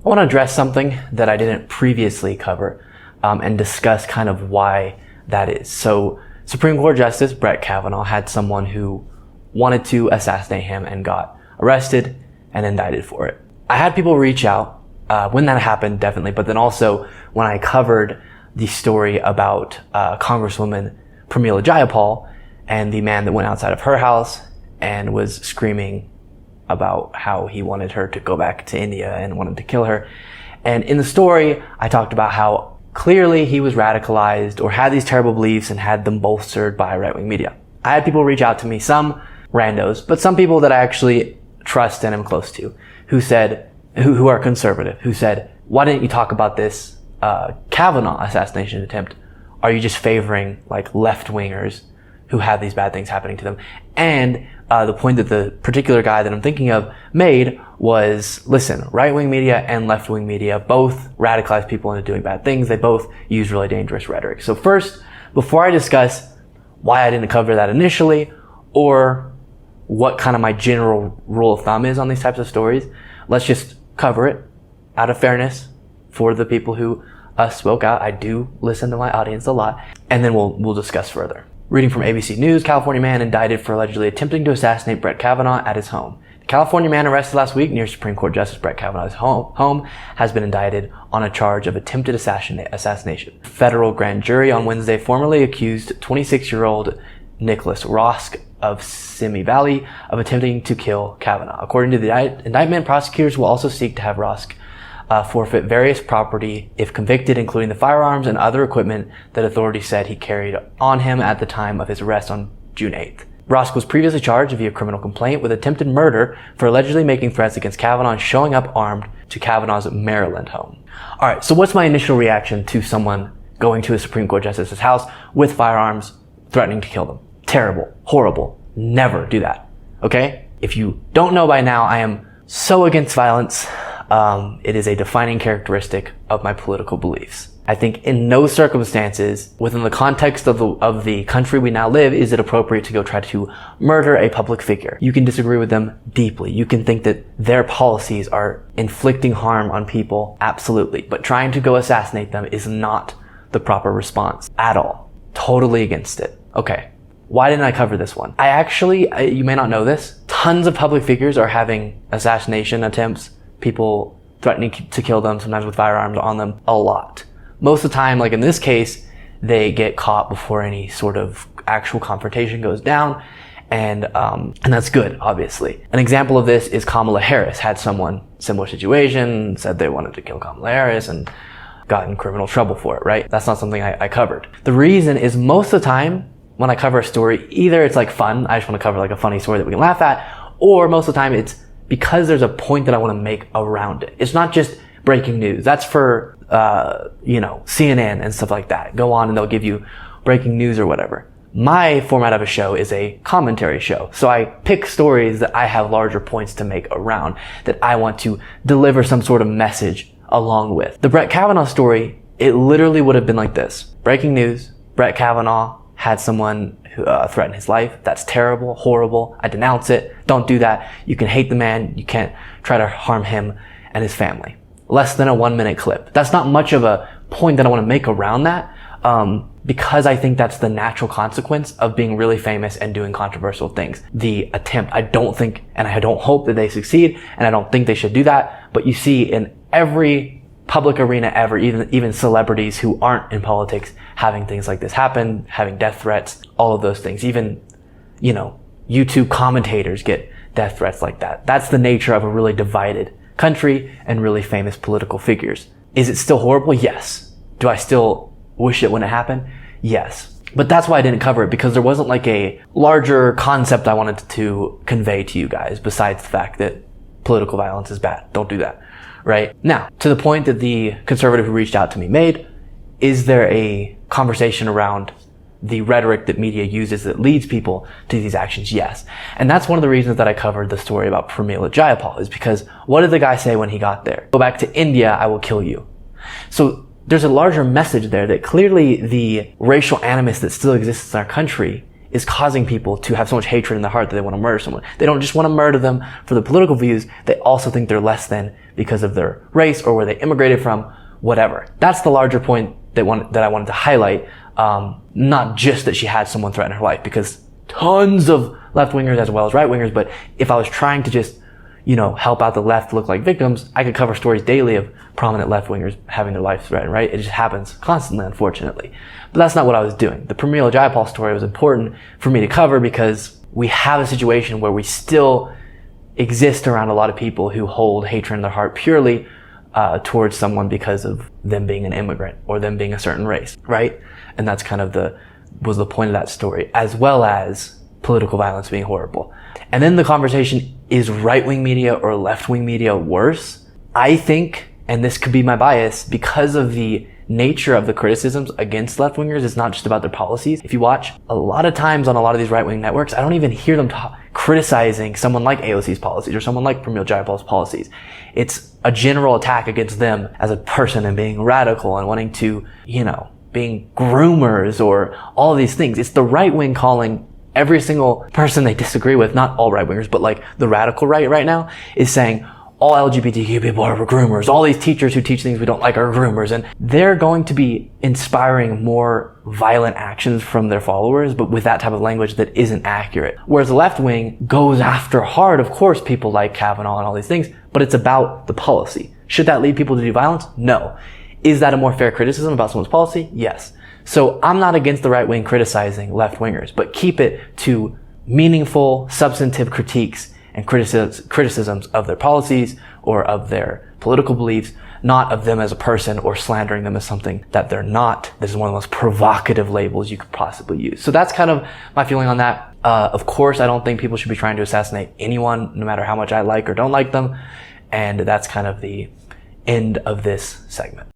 I want to address something that I didn't previously cover and discuss kind of why that is. So Supreme Court Justice Brett Kavanaugh had someone who wanted to assassinate him and got arrested and indicted for it. I had people reach out when that happened, definitely, but then also when I covered the story about Congresswoman Pramila Jayapal and the man that went outside of her house and was screaming about how he wanted her to go back to India and wanted to kill her. And in the story, I talked about how clearly he was radicalized or had these terrible beliefs and had them bolstered by right-wing media. I had people reach out to me, some randos, but some people that I actually trust and am close to, who are conservative, who said, why didn't you talk about this Kavanaugh assassination attempt? Are you just favoring like left-wingers who have these bad things happening to them? And the point that the particular guy that I'm thinking of made was, listen, right-wing media and left-wing media both radicalize people into doing bad things. They both use really dangerous rhetoric. So first, before I discuss why I didn't cover that initially or what kind of my general rule of thumb is on these types of stories, let's just cover it out of fairness for the people who spoke out. I do listen to my audience a lot, and then we'll discuss further. Reading from ABC News, California man indicted for allegedly attempting to assassinate Brett Kavanaugh at his home. The California man arrested last week near Supreme Court Justice Brett Kavanaugh's home has been indicted on a charge of attempted assassination. A federal grand jury on Wednesday formally accused 26-year-old Nicholas Rosk of Simi Valley of attempting to kill Kavanaugh. According to the indictment, prosecutors will also seek to have Rosk forfeit various property if convicted, including the firearms and other equipment that authorities said he carried on him at the time of his arrest on June 8th. Rosk was previously charged via criminal complaint with attempted murder for allegedly making threats against Kavanaugh and showing up armed to Kavanaugh's Maryland home. Alright, so what's my initial reaction to someone going to a Supreme Court Justice's house with firearms, threatening to kill them? Terrible. Horrible. Never do that. Okay? If you don't know by now, I am so against violence. It is a defining characteristic of my political beliefs. I think in no circumstances, within the context of the country we now live, is it appropriate to go try to murder a public figure. You can disagree with them deeply. You can think that their policies are inflicting harm on people, absolutely. But trying to go assassinate them is not the proper response at all. Totally against it. Okay. Why didn't I cover this one? You may not know this, tons of public figures are having assassination attempts, people threatening to kill them, sometimes with firearms on them, a lot. Most of the time, like in this case, they get caught before any sort of actual confrontation goes down, and that's good, obviously. An example of this is Kamala Harris had someone, similar situation, said they wanted to kill Kamala Harris and got in criminal trouble for it, right? That's not something I covered. The reason is most of the time, when I cover a story, either it's like fun, I just want to cover like a funny story that we can laugh at, or most of the time it's because there's a point that I want to make around it. It's not just breaking news. That's for, CNN and stuff like that. Go on and they'll give you breaking news or whatever. My format of a show is a commentary show. So I pick stories that I have larger points to make around, that I want to deliver some sort of message along with. The Brett Kavanaugh story, it literally would have been like this. Breaking news, Brett Kavanaugh had someone who threaten his life. That's terrible, horrible. I denounce it. Don't do that. You can hate the man. You can't try to harm him and his family. Less than a 1-minute clip. That's not much of a point that I want to make around that, because I think that's the natural consequence of being really famous and doing controversial things. The attempt, I don't think, and I don't hope that they succeed, and I don't think they should do that, but you see in every public arena ever, even celebrities who aren't in politics having things like this happen, having death threats, all of those things. Even, YouTube commentators get death threats like that. That's the nature of a really divided country and really famous political figures. Is it still horrible? Yes. Do I still wish it wouldn't happen? Yes. But that's why I didn't cover it, because there wasn't like a larger concept I wanted to convey to you guys besides the fact that political violence is bad. Don't do that. Right? Now, to the point that the conservative who reached out to me made, is there a conversation around the rhetoric that media uses that leads people to these actions? Yes. And that's one of the reasons that I covered the story about Pramila Jayapal, is because what did the guy say when he got there? Go back to India, I will kill you. So there's a larger message there that clearly the racial animus that still exists in our country is causing people to have so much hatred in their heart that they want to murder someone. They don't just want to murder them for the political views, they also think they're less than because of their race or where they immigrated from, whatever. That's the larger point that I wanted to highlight. Not just that she had someone threaten her life, because tons of left-wingers as well as right-wingers, but if I was trying to just, help out the left look like victims, I could cover stories daily of prominent left-wingers having their life threatened, right? It just happens constantly, unfortunately. But that's not what I was doing. The Pramila Jayapal story was important for me to cover because we have a situation where we still exist around a lot of people who hold hatred in their heart purely towards someone because of them being an immigrant or them being a certain race, right? And that's kind of was the point of that story, as well as political violence being horrible. And then the conversation, is right-wing media or left-wing media worse? I think, and this could be my bias, because of the nature of the criticisms against left-wingers, it's not just about their policies. If you watch, a lot of times on a lot of these right-wing networks, I don't even hear them criticizing someone like AOC's policies or someone like Pramila Jayapal's policies. It's a general attack against them as a person and being radical and wanting to, being groomers or all of these things. It's the right wing calling every single person they disagree with, not all right wingers, but like the radical right now, is saying all LGBTQ people are groomers. All these teachers who teach things we don't like are groomers. And they're going to be inspiring more violent actions from their followers, but with that type of language that isn't accurate. Whereas the left wing goes after hard, of course, people like Kavanaugh and all these things, but it's about the policy. Should that lead people to do violence? No. Is that a more fair criticism about someone's policy? Yes. So I'm not against the right wing criticizing left wingers, but keep it to meaningful, substantive critiques and criticisms of their policies or of their political beliefs, not of them as a person or slandering them as something that they're not. This is one of the most provocative labels you could possibly use. So that's kind of my feeling on that. Of course, I don't think people should be trying to assassinate anyone, no matter how much I like or don't like them. And that's kind of the end of this segment.